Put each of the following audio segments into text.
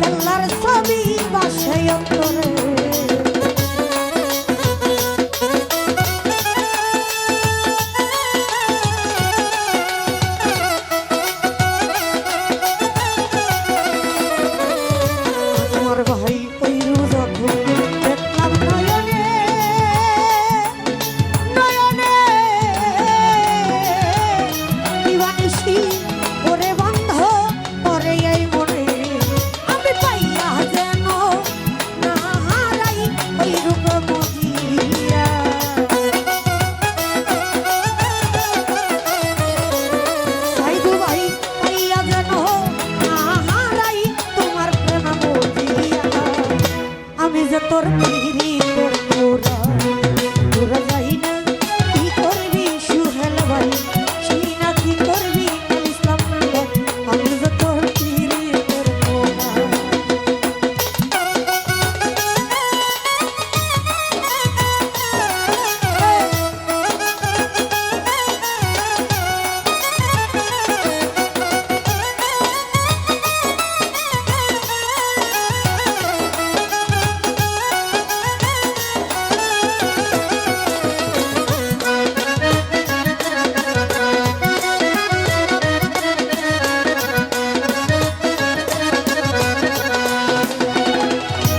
কেল্লার ছবি বাসে অন্তরে তোর পিরি তোর পুরা পুরা যাই না কি করবি সুহেল ভাই সেই না কি করবি ইসলাম আমি যে তোর পিরি তোর পুরা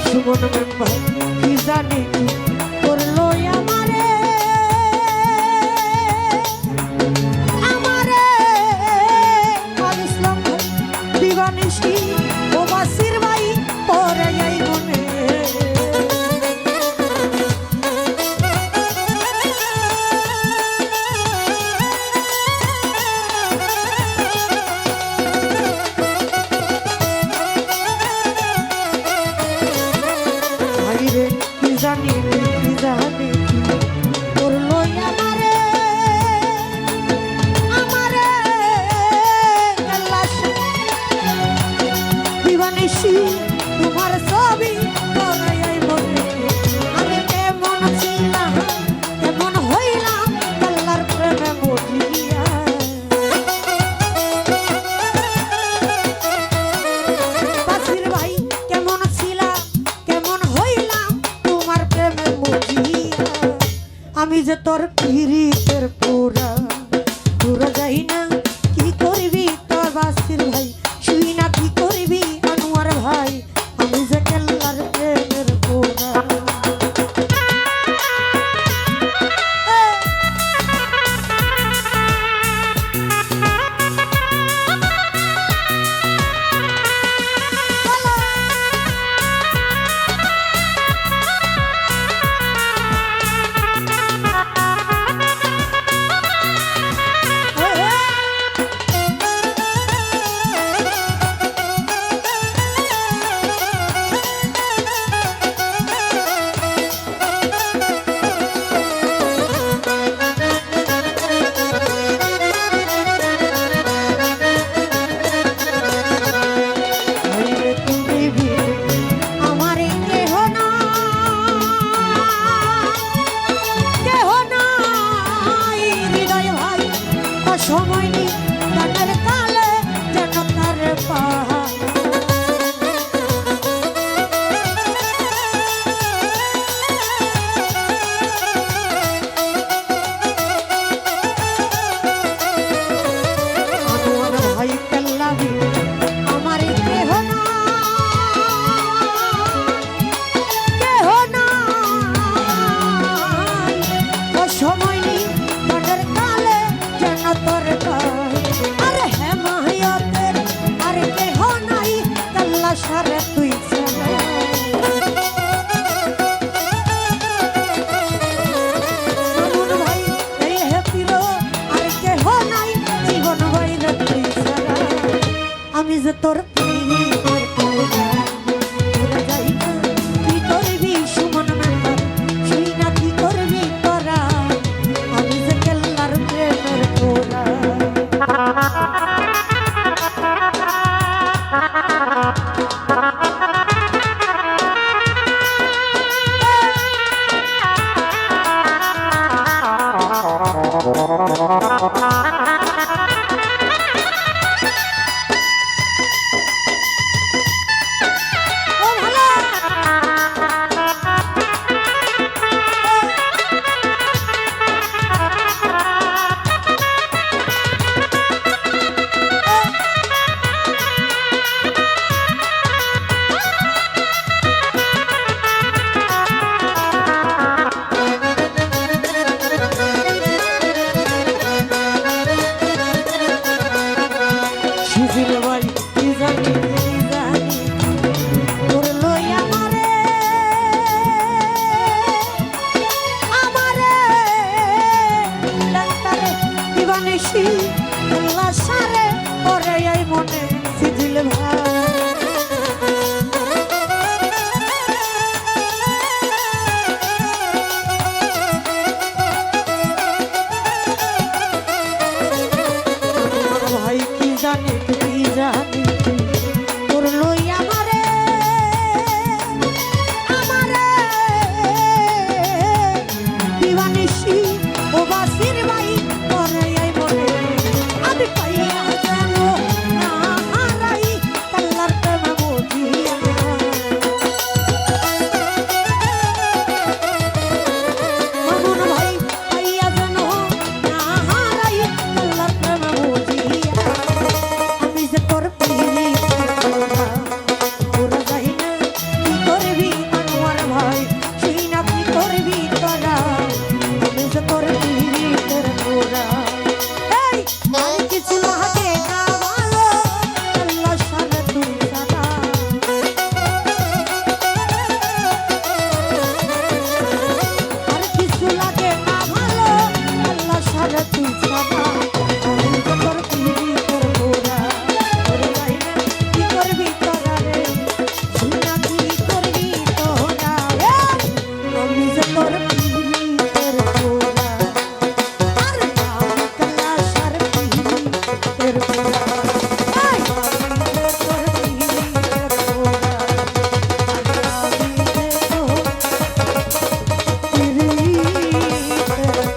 সুমন মেম্বার কি জানি করলো আমারে আমারে আর ইসলাম দিবানিশি ও বাসির ভাই পরে এই মনে জানি জানি করলো আমারে আমারে আল্লাহ দিবানিশি তোমার ছবি পরাই মনে আমি কেমন ছিলাম কেমন হইলাম আল্লাহর প্রেমে মরিয়া বাসির ভাই কেমন ছিলাম কেমন হইলাম আমি যে তোর পিরিতের পুরা পুরা যাই না কি করবি তোর বাসির ভাই শুই না কি করবি আনোয়ার ভাই আমি যে কেল্লার প্রেমের পুরা সময় নি গানের কালে যেন তার পাহাড় আনোয়ার ভাই কেল্লাবি আমার কেহ না ও সময় নি গানের কালে যেন তোর আরে হে মায়াতের আরে কেহ নাই কাল্লা সারে তুই ভাই এই হে পিরো আরে কেহ নাই জীবন বাইরে তুই সারা আমি যে তোর পিরি তোর পুরা পুরা যাই না কি করবি সুমন মেম্বার শুই না কি করবি তোরা আমি যে কেল্লার প্রেমের পুরা বুকের পুরা